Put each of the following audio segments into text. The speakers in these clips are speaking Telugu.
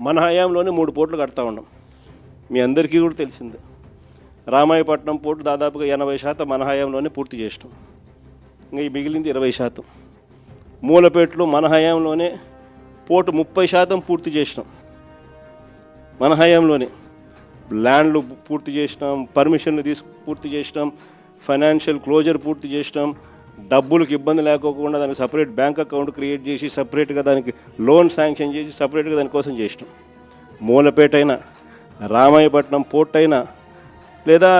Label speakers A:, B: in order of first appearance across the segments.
A: మన హయాంలోనే 3 పోర్టులు కడతా ఉన్నాం. మీ అందరికీ కూడా తెలిసిందే. రామాయపట్నం పోర్టు దాదాపుగా 80% మన హయాంలోనే పూర్తి చేసినాం. ఇంకా ఈ మిగిలింది 20%. మూలపేటలో మన హయాంలోనే పోర్టు 30% పూర్తి చేసినాం. మన హయాంలోనే ల్యాండ్లు పూర్తి చేసినాం, పర్మిషన్లు పూర్తి చేసినాం, ఫైనాన్షియల్ క్లోజర్ పూర్తి చేసినాం, డబ్బులకు ఇబ్బంది లేకోకుండా దానికి సపరేట్ బ్యాంక్ అకౌంట్ క్రియేట్ చేసి సపరేట్గా దానికి లోన్ శాంక్షన్ చేసి సపరేట్గా దానికోసం చేసినాం. మూలపేట అయినా, రామాయపట్నం పోర్ట్ అయినా, లేదా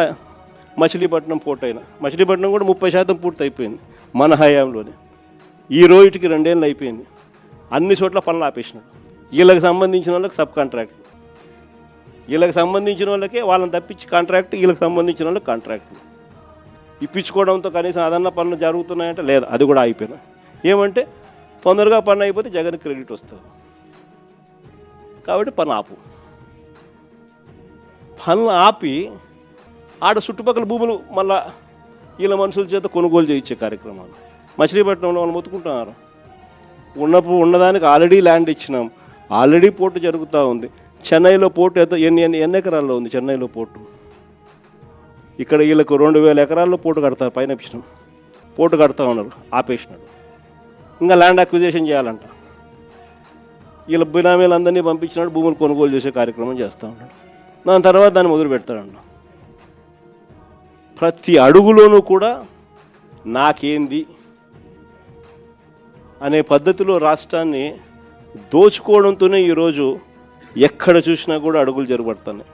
A: మచిలీపట్నం పోర్ట్ అయినా. మచిలీపట్నం కూడా 30% పూర్తి అయిపోయింది మన హయాంలోనే. ఈ రోజుకి 2 ఏళ్ళు అయిపోయింది. అన్ని చోట్ల పనులు ఆపేసినాడు. వీళ్ళకి సంబంధించిన వాళ్ళకి సబ్ కాంట్రాక్ట్, వీళ్ళకి సంబంధించిన వాళ్ళకే వాళ్ళని తప్పించి కాంట్రాక్ట్, వీళ్ళకి సంబంధించిన వాళ్ళకి కాంట్రాక్ట్ ఇప్పించుకోవడంతో కనీసం అదన్న పనులు జరుగుతున్నాయంటే లేదు, అది కూడా అయిపోయినా. ఏమంటే తొందరగా పని అయిపోతే జగన్ క్రెడిట్ వస్తుంది కాబట్టి పనులు ఆపి ఆడ చుట్టుపక్కల భూములు మళ్ళా వీళ్ళ మనుషుల చేత కొనుగోలు చేయించే కార్యక్రమాలు. మచిలీపట్నంలో వాళ్ళు మొత్తుకుంటున్నారు. ఉన్నదానికి ఆల్రెడీ ల్యాండ్ ఇచ్చినాం, ఆల్రెడీ పోర్టు జరుగుతూ ఉంది. చెన్నైలో పోర్టు ఎన్ని ఎకరాల్లో ఉంది చెన్నైలో పోర్టు? ఇక్కడ వీళ్ళకు 2000 ఎకరాల్లో పోర్టు కడతారు, పైన ఇచ్చినాం. పోర్టు కడతా ఉన్నారు, ఆపేసినాడు. ఇంకా ల్యాండ్ అక్విజిషన్ చేయాలంట. వీళ్ళ బినామీలందరినీ పంపించినాడు, భూములు కొనుగోలు చేసే కార్యక్రమం చేస్తూ ఉన్నాడు. దాని తర్వాత దాన్ని మొదలు పెడతాడంట. ప్రతి అడుగులోనూ కూడా నాకేంది అనే పద్ధతిలో రాష్ట్రాన్ని దోచుకోవడంతోనే ఈరోజు ఎక్కడ చూసినా కూడా అడుగులు జరగబడుతున్నాయి.